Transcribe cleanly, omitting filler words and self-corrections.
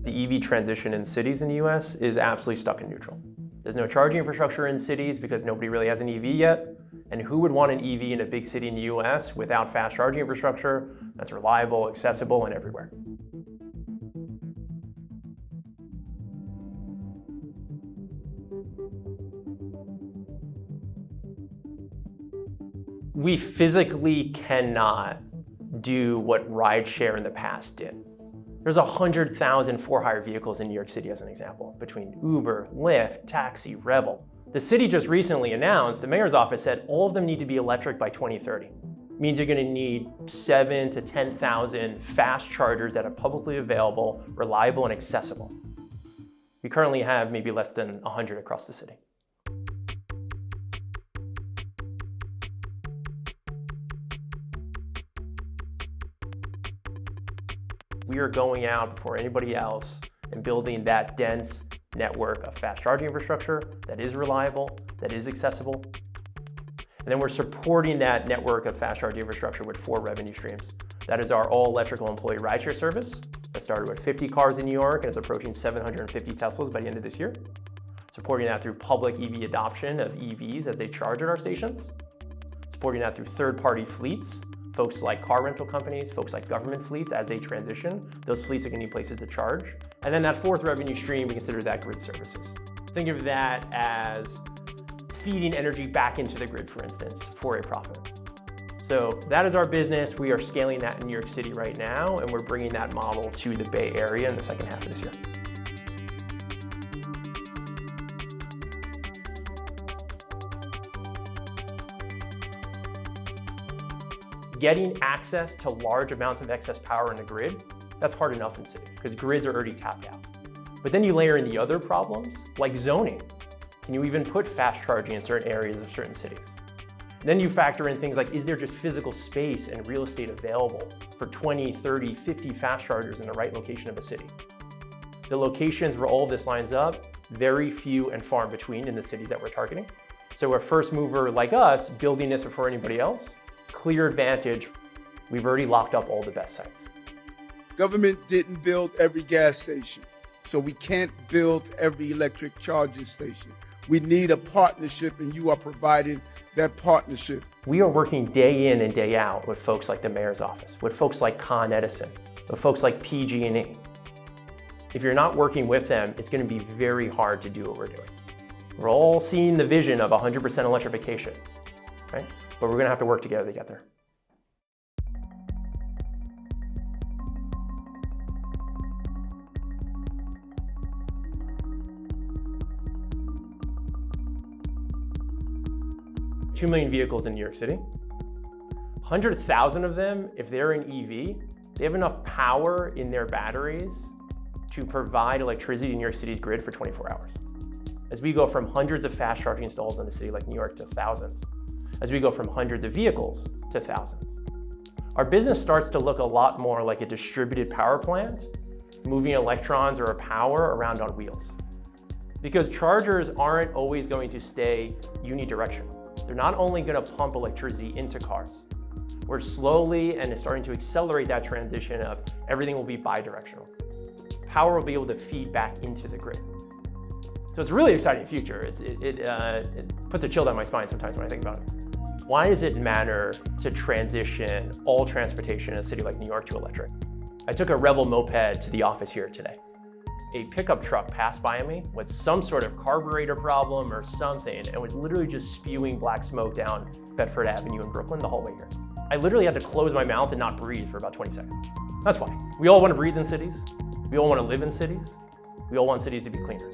The EV transition in cities in the US is absolutely stuck in neutral. There's no charging infrastructure in cities because nobody really has an EV yet. And who would want an EV in a big city in the US without fast charging infrastructure that's reliable, accessible, and everywhere? We physically cannot do what rideshare in the past did. There's 100,000 for-hire vehicles in New York City as an example, between Uber, Lyft, Taxi, Revel. The city just recently announced, the mayor's office said all of them need to be electric by 2030. It means you're gonna need 7,000 to 10,000 fast chargers that are publicly available, reliable, and accessible. We currently have maybe less than 100 across the city. We are going out before anybody else and building that dense network of fast charging infrastructure that is reliable, that is accessible. And then we're supporting that network of fast charging infrastructure with 4 revenue streams. That is our all-electrical employee rideshare service that started with 50 cars in New York and is approaching 750 Teslas by the end of this year. Supporting that through public EV adoption of EVs as they charge at our stations. Supporting that through third-party fleets, folks like car rental companies, folks like government fleets as they transition. Those fleets are gonna need places to charge. And then that 4th revenue stream, we consider that grid services. Think of that as feeding energy back into the grid, for instance, for a profit. So that is our business. We are scaling that in New York City right now, and we're bringing that model to the Bay Area in the second half of this year. Getting access to large amounts of excess power in the grid, that's hard enough in cities because grids are already tapped out. But then you layer in the other problems like zoning. Can you even put fast charging in certain areas of certain cities? And then you factor in things like, is there just physical space and real estate available for 20, 30, 50 fast chargers in the right location of a city? The locations where all of this lines up, very few and far in between in the cities that we're targeting. So a first mover like us, building this before anybody else, clear advantage. We've already locked up all the best sites. Government didn't build every gas station, so we can't build every electric charging station. We need a partnership, and you are providing that partnership. We are working day in and day out with folks like the mayor's office, with folks like Con Edison, with folks like PG&E. If you're not working with them, it's going to be very hard to do what we're doing. We're all seeing the vision of 100% electrification, right? But we're going to have to work together to get there. $2 million vehicles in New York City. 100,000 of them, if they're an EV, they have enough power in their batteries to provide electricity in New York City's grid for 24 hours. As we go from hundreds of fast charging stalls in a city like New York to thousands, as we go from hundreds of vehicles to thousands. Our business starts to look a lot more like a distributed power plant, moving electrons or power around on wheels. Because chargers aren't always going to stay unidirectional. They're not only going to pump electricity into cars. We're slowly and starting to accelerate that transition of everything will be bidirectional. Power will be able to feed back into the grid. So it's a really exciting future. It puts a chill down my spine sometimes when I think about it. Why does it matter to transition all transportation in a city like New York to electric? I took a Revel moped to the office here today. A pickup truck passed by me with some sort of carburetor problem or something and was literally just spewing black smoke down Bedford Avenue in Brooklyn the whole way here. I literally had to close my mouth and not breathe for about 20 seconds. That's why. We all want to breathe in cities. We all want to live in cities. We all want cities to be cleaner.